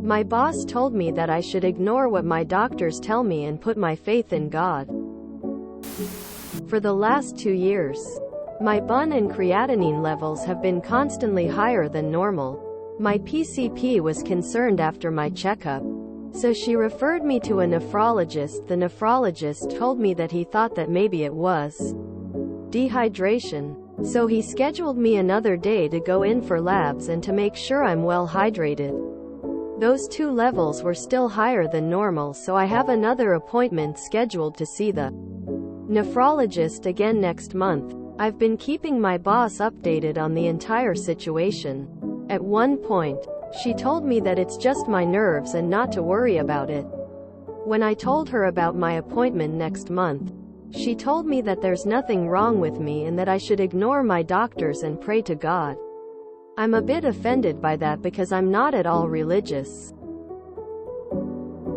My boss told me that I should ignore what my doctors tell me and put my faith in God. For the last 2 years, my BUN and creatinine levels have been constantly higher than normal. My PCP was concerned after my checkup, so she referred me to a nephrologist. The nephrologist told me that he thought that maybe it was dehydration. So he scheduled me another day to go in for labs and to make sure I'm well hydrated. Those 2 levels were still higher than normal, so I have another appointment scheduled to see the nephrologist again next month. I've been keeping my boss updated on the entire situation. At one point, she told me that it's just my nerves and not to worry about it. When I told her about my appointment next month, she told me that there's nothing wrong with me and that I should ignore my doctors and pray to God. I'm a bit offended by that because I'm not at all religious.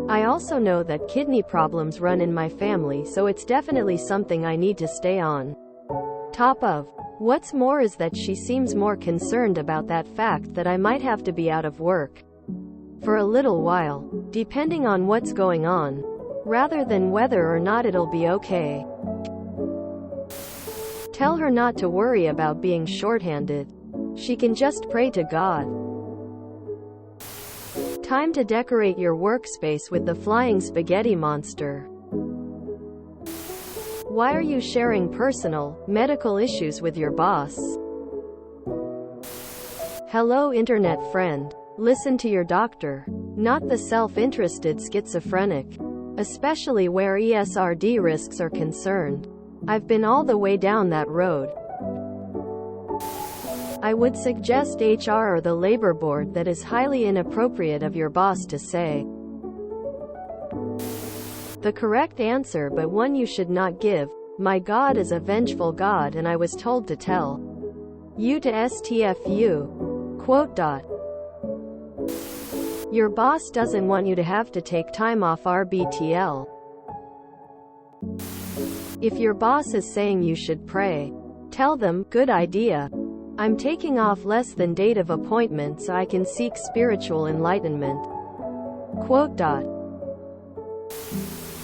I also know that kidney problems run in my family, so it's definitely something I need to stay on top of. What's more is that she seems more concerned about that fact that I might have to be out of work for a little while, depending on what's going on, rather than whether or not it'll be okay. Tell her not to worry about being shorthanded. She can just pray to God. Time to decorate your workspace with the flying spaghetti monster. Why are you sharing personal, medical issues with your boss? Hello, internet friend. Listen to your doctor, not the self-interested schizophrenic. Especially where ESRD risks are concerned. I've been all the way down that road. I would suggest HR or the labor board that is highly inappropriate of your boss to say. The correct answer, but one you should not give. My God is a vengeful God and I was told to tell you to STFU. Quote. Your boss doesn't want you to have to take time off RBTL. If your boss is saying you should pray, tell them, good idea. I'm taking off less than date of appointment so I can seek spiritual enlightenment. Quote.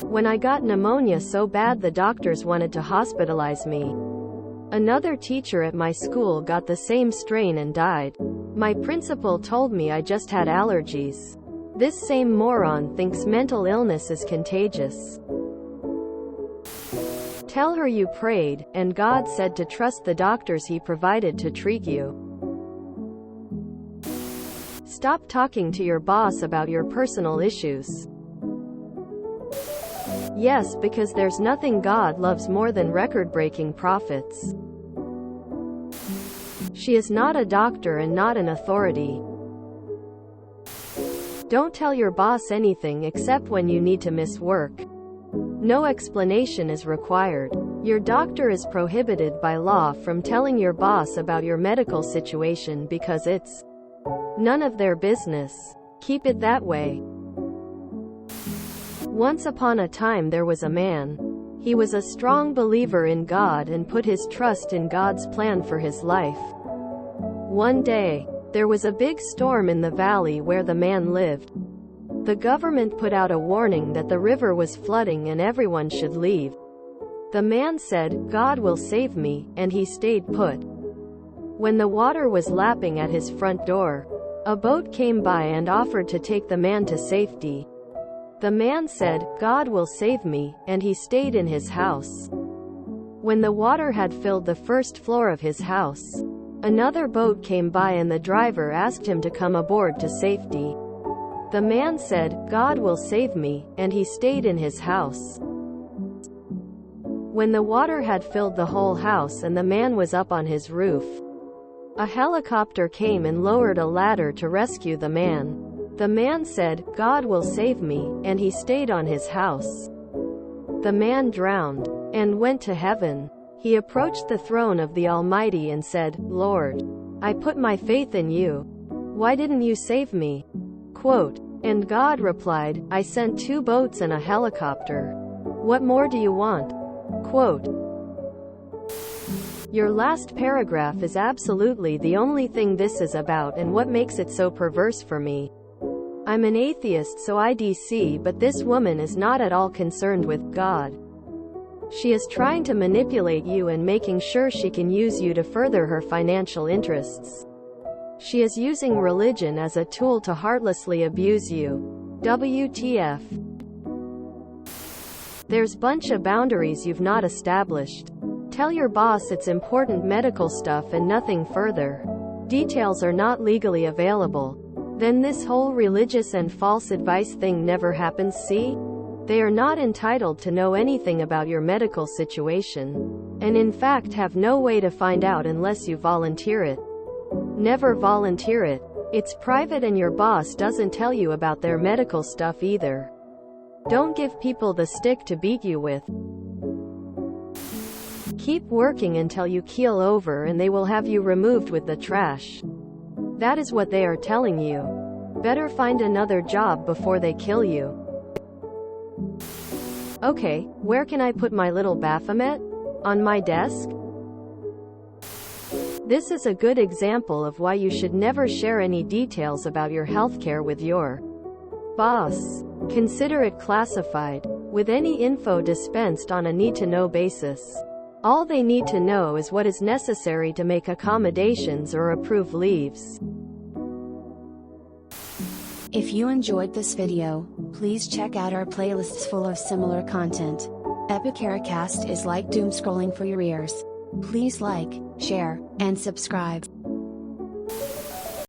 When I got pneumonia so bad the doctors wanted to hospitalize me. Another teacher at my school got the same strain and died. My principal told me I just had allergies. This same moron thinks mental illness is contagious. Tell her you prayed, and God said to trust the doctors He provided to treat you. Stop talking to your boss about your personal issues. Yes, because there's nothing God loves more than record-breaking profits. She is not a doctor and not an authority. Don't tell your boss anything except when you need to miss work. No explanation is required. Your doctor is prohibited by law from telling your boss about your medical situation because it's none of their business. Keep it that way. Once upon a time there was a man. He was a strong believer in God and put his trust in God's plan for his life. One day, there was a big storm in the valley where the man lived. The government put out a warning that the river was flooding and everyone should leave. The man said, God will save me, and he stayed put. When the water was lapping at his front door, a boat came by and offered to take the man to safety. The man said, God will save me, and he stayed in his house. When the water had filled the first floor of his house, another boat came by and the driver asked him to come aboard to safety. The man said, God will save me, and he stayed in his house. When the water had filled the whole house and the man was up on his roof, a helicopter came and lowered a ladder to rescue the man. The man said, God will save me, and he stayed on his house. The man drowned and went to heaven. He approached the throne of the Almighty and said, Lord, I put my faith in you. Why didn't you save me? Quote. And God replied, I sent 2 boats and a helicopter. What more do you want? Quote. Your last paragraph is absolutely the only thing this is about and what makes it so perverse for me. I'm an atheist, so I DC, but this woman is not at all concerned with God. She is trying to manipulate you and making sure she can use you to further her financial interests. She is using religion as a tool to heartlessly abuse you. WTF. There's bunch of boundaries you've not established. Tell your boss it's important medical stuff and nothing further. Details are not legally available. Then this whole religious and false advice thing never happens. See? They are not entitled to know anything about your medical situation, and in fact have no way to find out unless you volunteer it. Never volunteer it. It's private and your boss doesn't tell you about their medical stuff either. Don't give people the stick to beat you with. Keep working until you keel over and they will have you removed with the trash. That is what they are telling you. Better find another job before they kill you. Okay, where can I put my little Baphomet? On my desk? This is a good example of why you should never share any details about your healthcare with your boss. Consider it classified, with any info dispensed on a need-to-know basis. All they need to know is what is necessary to make accommodations or approve leaves. If you enjoyed this video, please check out our playlists full of similar content. FamiliarCast is like doom scrolling for your ears. Please like, share, and subscribe.